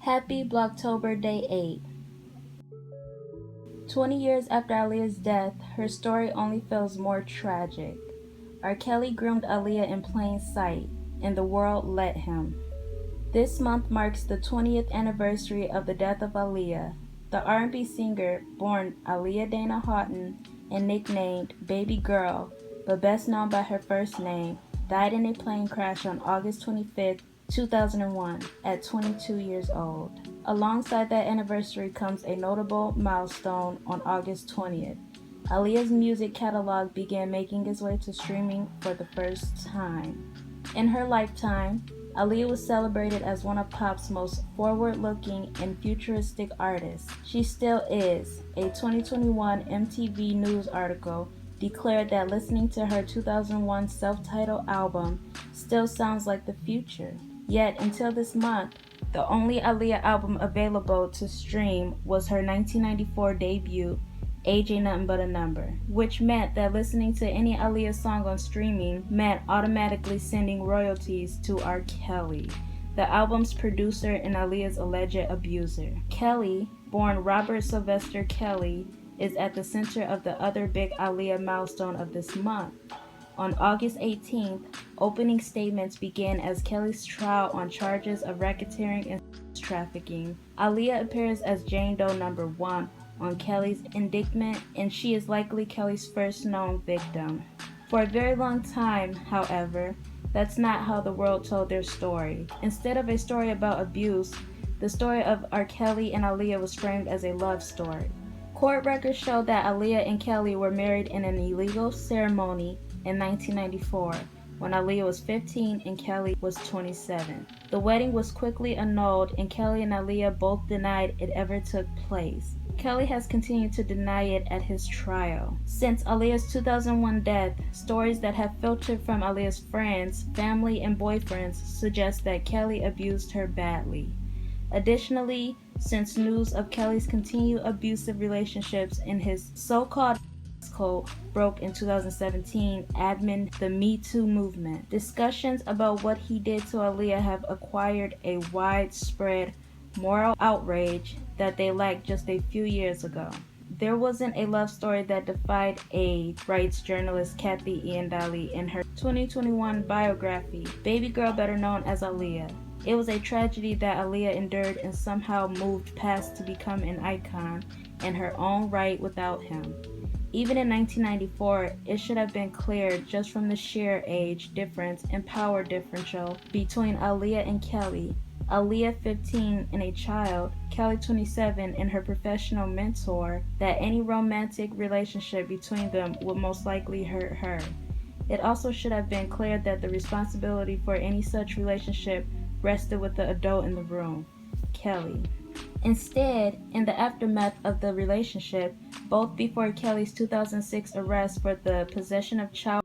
Happy Blogtober Day 8. 20 years after Aliyah's death, her story only feels more tragic. R. Kelly groomed Aliyah in plain sight, and the world let him. This month marks the 20th anniversary of the death of Aliyah. The R&B singer, born Aliyah Dana Houghton and nicknamed Baby Girl, but best known by her first name, died in a plane crash on August 25, 2001, at 22 years old. Alongside that anniversary comes a notable milestone on August 20th. Aliyah's music catalog began making its way to streaming for the first time. In her lifetime, Aliyah was celebrated as one of pop's most forward-looking and futuristic artists. She still is. A 2021 MTV News article declared that listening to her 2001 self-titled album still sounds like the future. Yet, until this month, the only Aliyah album available to stream was her 1994 debut, Age Ain't Nothing But a Number, which meant that listening to any Aliyah song on streaming meant automatically sending royalties to R. Kelly, the album's producer and Aliyah's alleged abuser. Kelly, born Robert Sylvester Kelly, is at the center of the other big Aliyah milestone of this month. On August 18th, opening statements began as Kelly's trial on charges of racketeering and trafficking. Aliyah appears as Jane Doe number 1 on Kelly's indictment, and she is likely Kelly's first known victim. For a very long time, however, that's not how the world told their story. Instead of a story about abuse, the story of R. Kelly and Aliyah was framed as a love story. Court records show that Aliyah and Kelly were married in an illegal ceremony in 1994, when Aliyah was 15 and Kelly was 27. The wedding was quickly annulled, and Kelly and Aliyah both denied it ever took place. Kelly has continued to deny it at his trial. Since Aliyah's 2001 death, stories that have filtered from Aliyah's friends, family, and boyfriends suggest that Kelly abused her badly. Additionally, since news of Kelly's continued abusive relationships in his so-called cult broke in 2017 amid the Me Too movement, discussions about what he did to Aliyah have acquired a widespread moral outrage that they lacked just a few years ago. There wasn't a love story that defied age, writes journalist Kathy Iandali in her 2021 biography, Baby Girl, better known as Aliyah. It was a tragedy that Aliyah endured and somehow moved past to become an icon in her own right without him. Even in 1994, it should have been clear just from the sheer age difference and power differential between Aliyah and Kelly. Aliyah 15 and a child, Kelly 27 and her professional mentor, that any romantic relationship between them would most likely hurt her. It also should have been clear that the responsibility for any such relationship rested with the adult in the room, Kelly. Instead, in the aftermath of the relationship, both before Kelly's 2006 arrest for the possession of child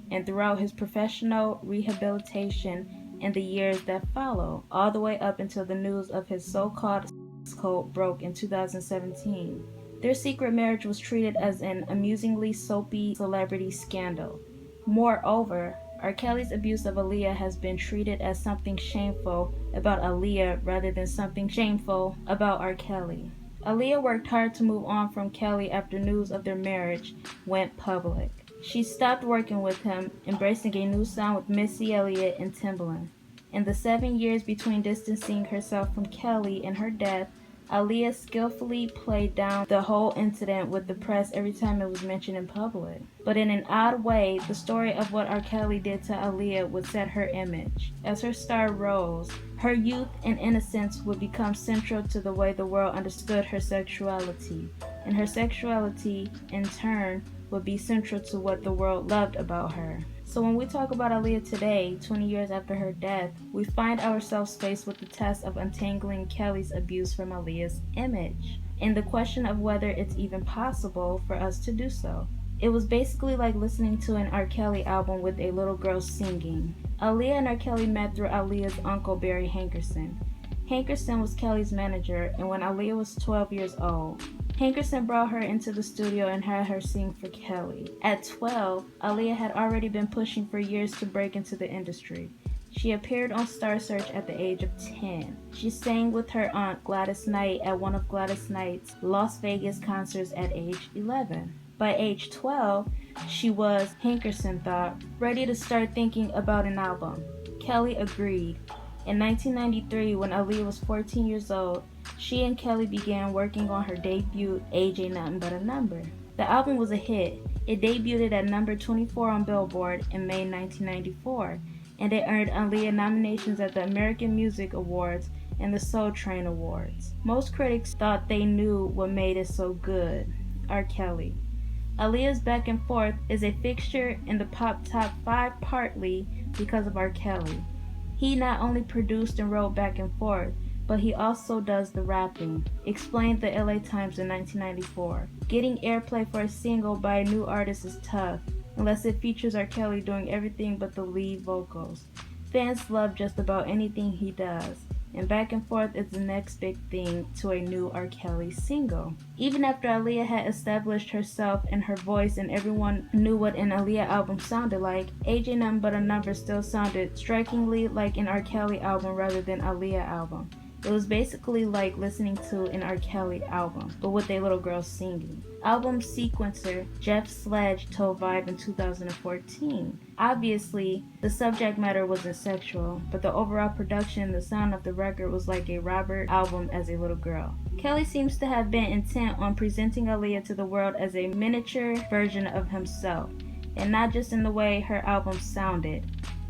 and throughout his professional rehabilitation in the years that follow, all the way up until the news of his so-called cult broke in 2017. Their secret marriage was treated as an amusingly soapy celebrity scandal. Moreover, R. Kelly's abuse of Aliyah has been treated as something shameful about Aliyah rather than something shameful about R. Kelly. Aliyah worked hard to move on from Kelly after news of their marriage went public. She stopped working with him, embracing a new sound with Missy Elliott and Timbaland. In the 7 years between distancing herself from Kelly and her death, Aliyah skillfully played down the whole incident with the press every time it was mentioned in public. But in an odd way, the story of what R. Kelly did to Aliyah would set her image. As her star rose, her youth and innocence would become central to the way the world understood her sexuality, and her sexuality, in turn, would be central to what the world loved about her. So when we talk about Aliyah today, 20 years after her death, we find ourselves faced with the test of untangling Kelly's abuse from Aliyah's image, and the question of whether it's even possible for us to do so. It was basically like listening to an R. Kelly album with a little girl singing. Aliyah and R. Kelly met through Aliyah's uncle Barry Hankerson. Hankerson was Kelly's manager, and when Aliyah was 12 years old, Hankerson brought her into the studio and had her sing for Kelly. At 12, Aliyah had already been pushing for years to break into the industry. She appeared on Star Search at the age of 10. She sang with her aunt Gladys Knight at one of Gladys Knight's Las Vegas concerts at age 11. By age 12, she was, Hankerson thought, ready to start thinking about an album. Kelly agreed. In 1993, when Aliyah was 14 years old, she and Kelly began working on her debut, Age Ain't Nothing But a Number. The album was a hit. It debuted at number 24 on Billboard in May 1994, and it earned Aliyah nominations at the American Music Awards and the Soul Train Awards. Most critics thought they knew what made it so good: R. Kelly. Aliyah's Back and Forth is a fixture in the pop top 5 partly because of R. Kelly. He not only produced and wrote Back and Forth, but he also does the rapping, explained the LA Times in 1994. Getting airplay for a single by a new artist is tough, unless it features R. Kelly doing everything but the lead vocals. Fans love just about anything he does, and Back and Forth is the next big thing to a new R. Kelly single. Even after Aliyah had established herself and her voice and everyone knew what an Aliyah album sounded like, Age Ain't Nothing But a Number still sounded strikingly like an R. Kelly album rather than Aliyah album. It was basically like listening to an R. Kelly album, but with a little girl singing. Album sequencer Jeff Sledge told Vibe in 2014. Obviously, the subject matter wasn't sexual, but the overall production and the sound of the record was like a Robert album as a little girl. Kelly seems to have been intent on presenting Aliyah to the world as a miniature version of himself, and not just in the way her album sounded.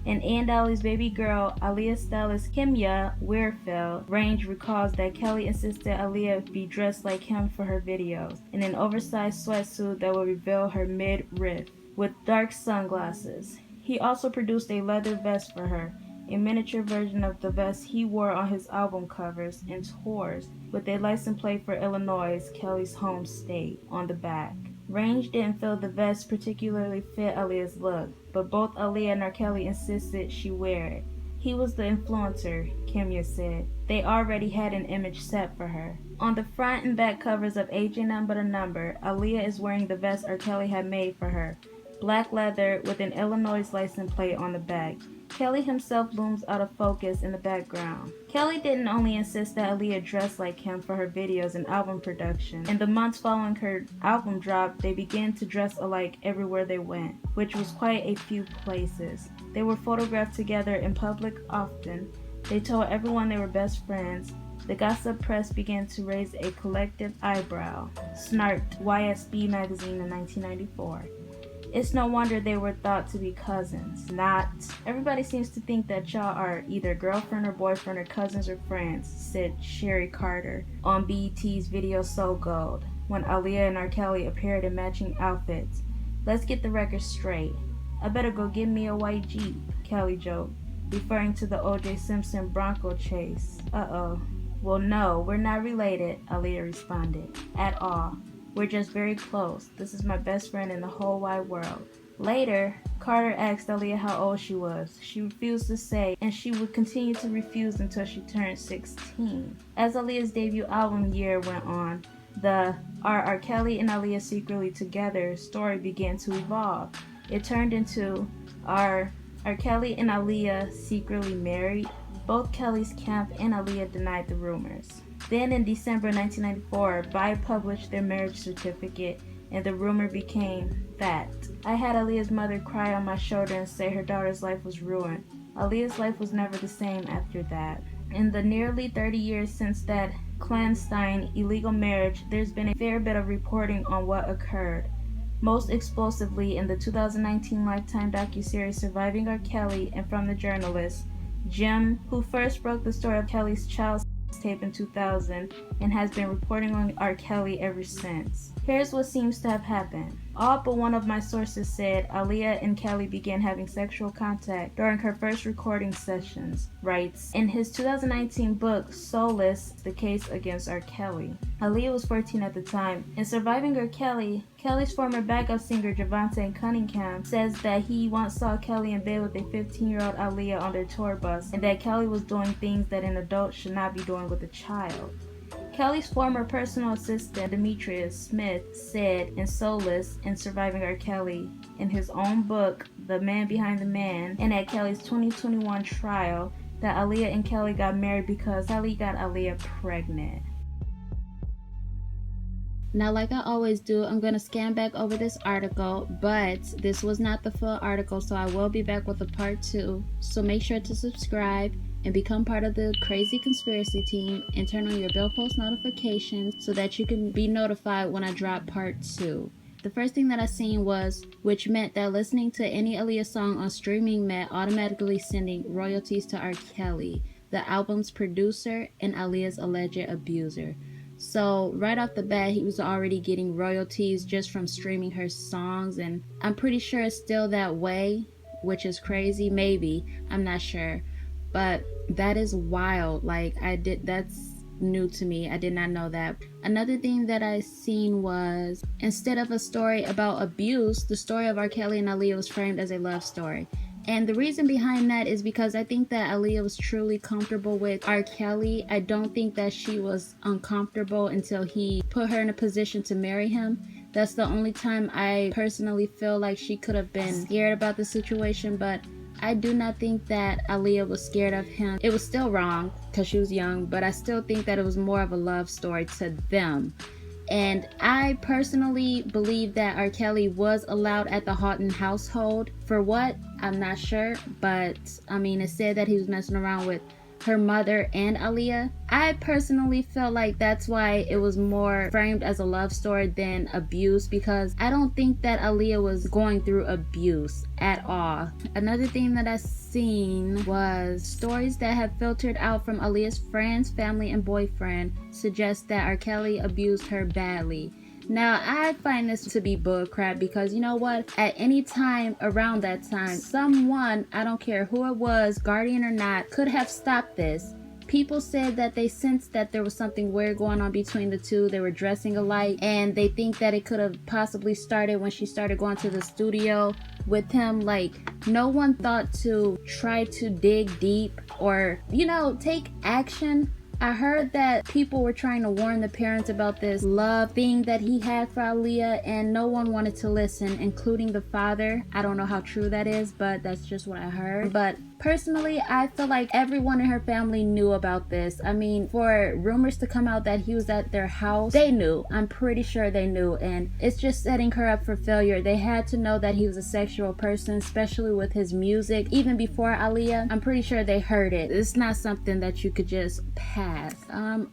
In And Ali's Baby Girl, Aliyah stylist Kimya Weirfeld Range recalls that Kelly insisted Aliyah be dressed like him for her videos, in an oversized sweatsuit that would reveal her midriff, with dark sunglasses. He also produced a leather vest for her, a miniature version of the vest he wore on his album covers and tours, with a license plate for Illinois, Kelly's home state, on the back. Range didn't feel the vest particularly fit Aliyah's look, but both Aliyah and R. Kelly insisted she wear it. He was the influencer, Kimya said. They already had an image set for her. On the front and back covers of Age Ain't Nothing But a Number, Aliyah is wearing the vest R. Kelly had made for her, black leather with an Illinois license plate on the back. Kelly himself looms out of focus in the background. Kelly didn't only insist that Aliyah dress like him for her videos and album production. In the months following her album drop, they began to dress alike everywhere they went, which was quite a few places. They were photographed together in public often. They told everyone they were best friends. The gossip press began to raise a collective eyebrow, snarked YSB magazine in 1994. It's no wonder they were thought to be cousins. Not. Everybody seems to think that y'all are either girlfriend or boyfriend or cousins or friends, said Sherry Carter on BET's Video Soul Gold, when Aliyah and R. Kelly appeared in matching outfits. Let's get the record straight. I better go get me a white Jeep, Kelly joked, referring to the O.J. Simpson Bronco chase. Uh-oh. Well, no, we're not related, Aliyah responded. At all. We're just very close. This is my best friend in the whole wide world. Later, Carter asked Aliyah how old she was. She refused to say, and she would continue to refuse until she turned 16. As Aliyah's debut album year went on, the Are R. Kelly and Aliyah secretly together story began to evolve. It turned into Are Kelly and Aliyah secretly married? Both Kelly's camp and Aliyah denied the rumors. Then in December 1994, Vibe published their marriage certificate, and the rumor became fact. I had Aliyah's mother cry on my shoulder and say her daughter's life was ruined. Aliyah's life was never the same after that. In the nearly 30 years since that clandestine illegal marriage, there's been a fair bit of reporting on what occurred. Most explosively in the 2019 Lifetime docuseries Surviving R. Kelly, and from the journalist Jim, who first broke the story of Kelly's child tape in 2000 and has been reporting on R. Kelly ever since. Here's what seems to have happened. All but one of my sources said Aliyah and Kelly began having sexual contact during her first recording sessions, writes in his 2019 book Soulless, The Case Against R. Kelly. Aliyah was 14 at the time. In Surviving R. Kelly, Kelly's former backup singer Javante Cunningham says that he once saw Kelly in bed with a 15-year-old Aliyah on their tour bus, and that Kelly was doing things that an adult should not be doing with a child. Kelly's former personal assistant, Demetrius Smith, said in Soulless and Surviving R. Kelly, in his own book, the man behind the man, and at Kelly's 2021 trial that Aliyah and Kelly got married because Kelly got Aliyah pregnant. Now, like I always do, I'm going to scan back over this article, but this was not the full article, so I will be back with a part 2. So make sure to subscribe and become part of the crazy conspiracy team and turn on your bell post notifications so that you can be notified when I drop part 2. The first thing that I seen was, which meant that listening to any Aliyah song on streaming meant automatically sending royalties to R. Kelly, the album's producer and Aliyah's alleged abuser. So right off the bat, he was already getting royalties just from streaming her songs, and I'm pretty sure it's still that way, which is crazy. Maybe, I'm not sure, but that is wild. That's new to me. I did not know that. Another thing that I seen was, instead of a story about abuse, the story of R. Kelly and Aliyah was framed as a love story. And the reason behind that is because I think that Aliyah was truly comfortable with R. Kelly. I don't think that she was uncomfortable until he put her in a position to marry him. That's the only time I personally feel like she could have been scared about the situation, but I do not think that Aliyah was scared of him. It was still wrong because she was young, but I still think that it was more of a love story to them. And I personally believe that R. Kelly was allowed at the Houghton household. For what? I'm not sure. But, I mean, it said that he was messing around with her mother and Aliyah. I personally feel like that's why it was more framed as a love story than abuse, because I don't think that Aliyah was going through abuse at all. Another thing that I seen was stories that have filtered out from Aliyah's friends, family, and boyfriend suggest that R. Kelly abused her badly. Now, I find this to be bullcrap because you know what? At any time around that time, someone, I don't care who it was, guardian or not, could have stopped this. People said that they sensed that there was something weird going on between the two. They were dressing alike, and they think that it could have possibly started when she started going to the studio with him. Like, no one thought to try to dig deep or, take action. I heard that people were trying to warn the parents about this love thing that he had for Aliyah, and no one wanted to listen, including the father. I don't know how true that is, but that's just what I heard. But personally, I feel like everyone in her family knew about this. I mean, for rumors to come out that he was at their house, they knew. I'm pretty sure they knew, and it's just setting her up for failure. They had to know that he was a sexual person, especially with his music. Even before Aliyah, I'm pretty sure they heard it. It's not something that you could just pass.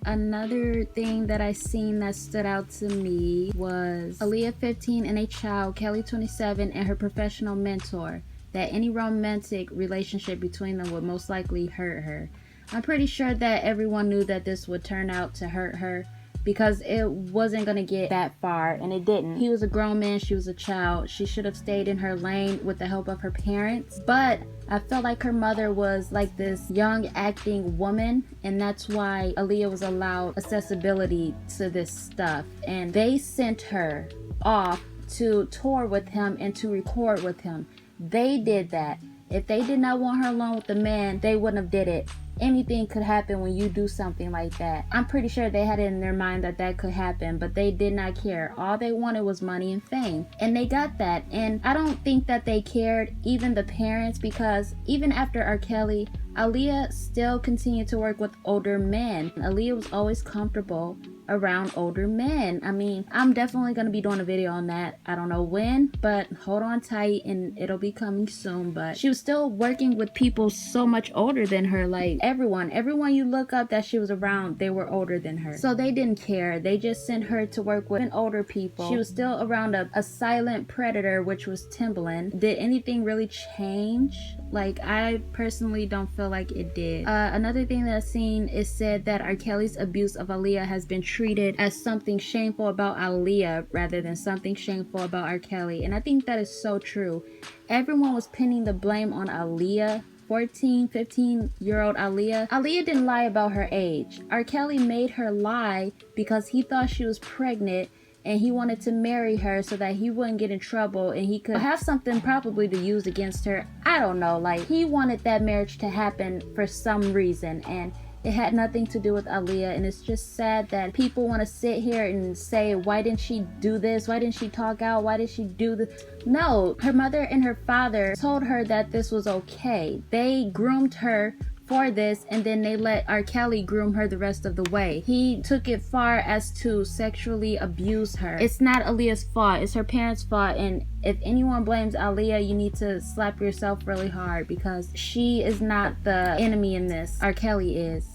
Another thing that I seen that stood out to me was Aliyah 15 and a child, Kelly 27, and her professional mentor, that any romantic relationship between them would most likely hurt her. I'm pretty sure that everyone knew that this would turn out to hurt her because it wasn't going to get that far, and it didn't. He was a grown man, she was a child. She should have stayed in her lane with the help of her parents, but I felt like her mother was like this young acting woman, and that's why Aliyah was allowed accessibility to this stuff. And they sent her off to tour with him and to record with him. They did that. If they did not want her alone with the man, they wouldn't have did it. Anything could happen when you do something like that. I'm pretty sure they had it in their mind that that could happen, but they did not care. All they wanted was money and fame, and they got that. And I don't think that they cared, even the parents, because even after R. Kelly, Aliyah still continued to work with older men. Aliyah was always comfortable around older men. I mean, I'm definitely going to be doing a video on that. I don't know when, but hold on tight and it'll be coming soon. But she was still working with people so much older than her. Like everyone you look up that she was around, they were older than her. So they didn't care. They just sent her to work with older people. She was still around a silent predator, which was Timbaland. Did anything really change? Like, I personally don't feel like it did. Another thing that I've seen is said that R. Kelly's abuse of Aliyah has been treated as something shameful about Aliyah rather than something shameful about R. Kelly. And I think that is so true. Everyone was pinning the blame on Aliyah. 14, 15-year-old Aliyah. Aliyah didn't lie about her age. R. Kelly made her lie because he thought she was pregnant and he wanted to marry her so that he wouldn't get in trouble and he could have something probably to use against her. I don't know, like he wanted that marriage to happen for some reason, and It had nothing to do with Aliyah, and it's just sad that people want to sit here and say, why didn't she do this? Why didn't she talk out? Why did she do this? No, her mother and her father told her that this was okay. They groomed her for this, and then they let R. Kelly groom her the rest of the way. He took it far as to sexually abuse her. It's not Aliyah's fault, it's her parents' fault, and if anyone blames Aliyah, you need to slap yourself really hard, because she is not the enemy in this. R. Kelly is.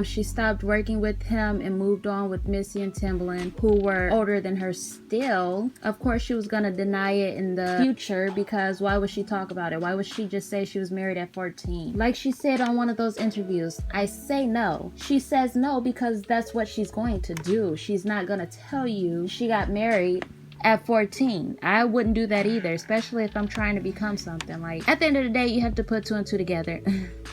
She stopped working with him and moved on with Missy and Timbaland, who were older than her still. Of course, she was gonna deny it in the future, because why would she talk about it? Why would she just say she was married at 14? Like she said on one of those interviews, I say no. She says no because that's what she's going to do. She's not gonna tell you she got married at 14. I wouldn't do that either, especially if I'm trying to become something. Like, at the end of the day, you have to put two and two together,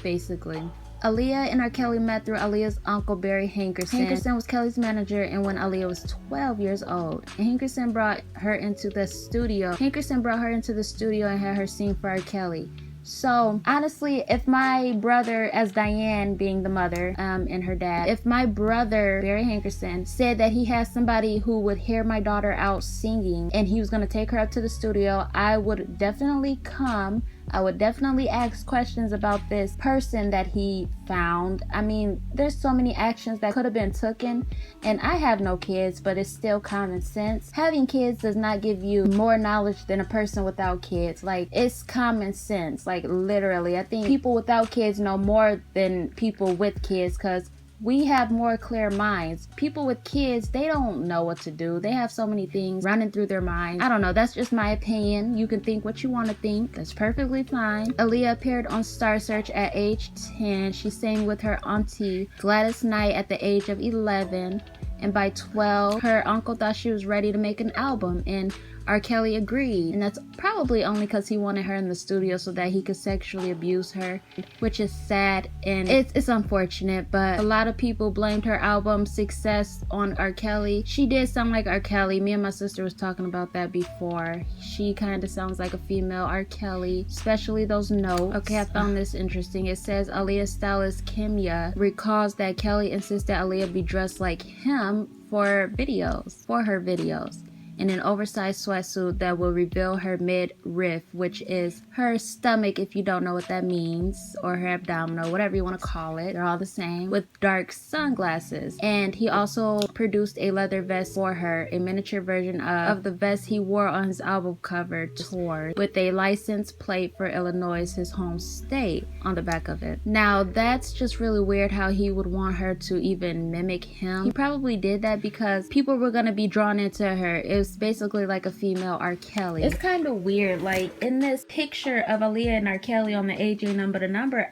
basically. Aaliyah and R. Kelly met through Aaliyah's uncle, Barry Hankerson. Hankerson was Kelly's manager, and when Aaliyah was 12 years old, and Hankerson brought her into the studio. And had her sing for R. Kelly. So honestly, if my brother, as Diane being the mother, and her dad, if my brother Barry Hankerson said that he has somebody who would hear my daughter out singing and he was going to take her up to the studio, I would definitely come. I would definitely ask questions about this person that he found. I mean, there's so many actions that could have been taken, and I have no kids, but it's still common sense. Having kids does not give you more knowledge than a person without kids. Like, it's common sense. Like, literally, I think people without kids know more than people with kids, because we have more clear minds. People with kids, they don't know what to do. They have so many things running through their minds. I don't know, that's just my opinion. You can think what you want to think. That's perfectly fine. Aliyah appeared on Star Search at age 10. She sang with her auntie Gladys Knight at the age of 11. And by 12, her uncle thought she was ready to make an album, and R. Kelly agreed, and that's probably only because he wanted her in the studio so that he could sexually abuse her, which is sad and it's unfortunate. But a lot of people blamed her album success on R. Kelly. She did sound like R. Kelly. Me and my sister was talking about that before. She kind of sounds like a female R. Kelly, especially those notes. Okay, I found this interesting. It says Aaliyah's stylist Kimya recalls that Kelly insisted Aaliyah be dressed like him for her videos, in an oversized sweatsuit that will reveal her midriff, which is her stomach, if you don't know what that means, or her abdominal, whatever you want to call it. They're all the same, with dark sunglasses. And he also produced a leather vest for her, a miniature version of the vest he wore on his album cover tour, with a license plate for Illinois, his home state, on the back of it. Now, that's just really weird how he would want her to even mimic him. He probably did that because people were going to be drawn into her. It was basically like a female R. Kelly. It's kind of weird, like in this picture of Aliyah and R. Kelly on the AJ Number the Number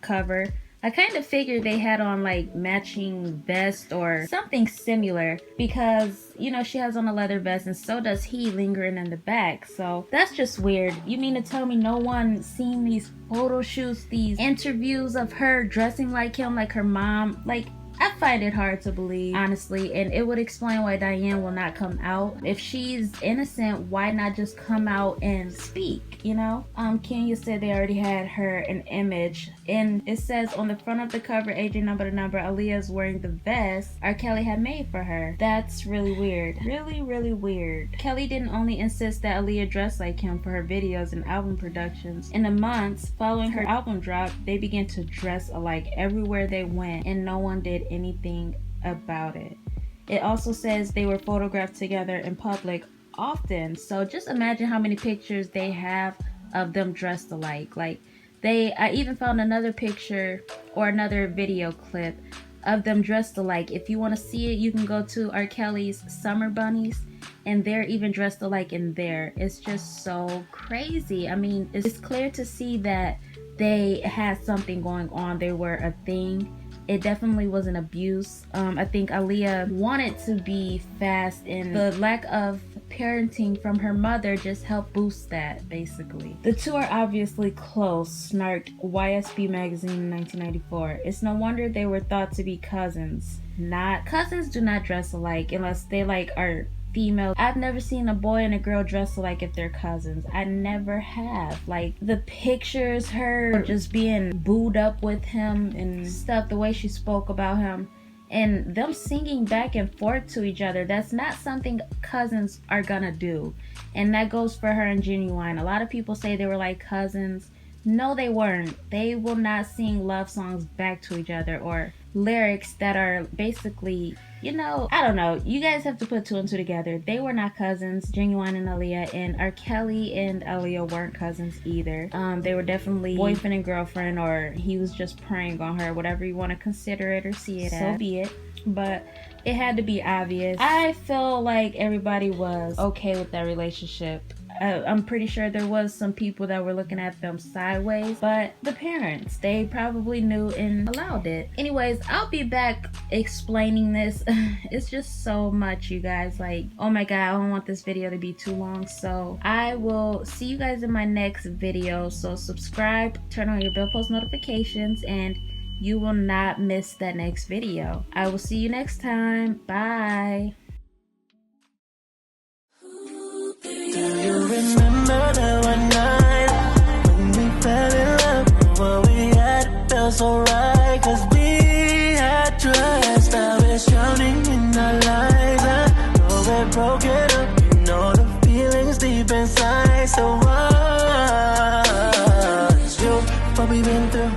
cover, I kind of figured they had on like matching vest or something similar, because you know she has on a leather vest and so does he, lingering in the back. So that's just weird. You mean to tell me no one seen these photo shoots, these interviews of her dressing like him, like her mom? Like, I find it hard to believe, honestly, and it would explain why Diane will not come out. If she's innocent, why not just come out and speak, you know? Kenya said they already had her an image, and it says on the front of the cover, AJ Number to Number, Aaliyah is wearing the vest R. Kelly had made for her. That's really weird. Really, really weird. Kelly didn't only insist that Aaliyah dress like him for her videos and album productions. In the months following her album drop, they began to dress alike everywhere they went, and no one did anything about it. It also says they were photographed together in public often. So just imagine how many pictures they have of them dressed alike. Like, I even found another picture or another video clip of them dressed alike. If you want to see it, you can go to R. Kelly's Summer Bunnies, and they're even dressed alike in there. It's just so crazy. I mean, it's clear to see that they had something going on. They were a thing. It definitely was an abuse. I think Aliyah wanted to be fast, and the lack of parenting from her mother just helped boost that, basically. The two are obviously close, snarked YSB magazine in 1994. It's no wonder they were thought to be cousins. Cousins do not dress alike unless they like are female. I've never seen a boy and a girl dress like if they're cousins. I never have. Like, the pictures, her just being booed up with him and stuff, the way she spoke about him, and them singing back and forth to each other, that's not something cousins are gonna do. And that goes for her and Genuine. A lot of people say they were like cousins. No, they weren't. They will not sing love songs back to each other or lyrics that are basically, you know, I don't know. You guys have to put two and two together. They were not cousins, Genuine and Aliyah, and R. Kelly and Aliyah weren't cousins either. They were definitely boyfriend and girlfriend, or he was just preying on her, whatever you want to consider it or see it as. So be it. But it had to be obvious. I feel like everybody was okay with that relationship. I'm pretty sure there was some people that were looking at them sideways, but the parents, they probably knew and allowed it. Anyways, I'll be back explaining this. It's just so much, you guys. Like, oh my god, I don't want this video to be too long, so I will see you guys in my next video. So subscribe, turn on your bell post notifications, and you will not miss that next video. I will see you next time. Bye. Do you remember that one night when we fell in love? What we had felt so right, 'cause we had trust. Now it's drowning in our lives. I know we're broken up, you know the feelings deep inside. So what's you, what we've been through?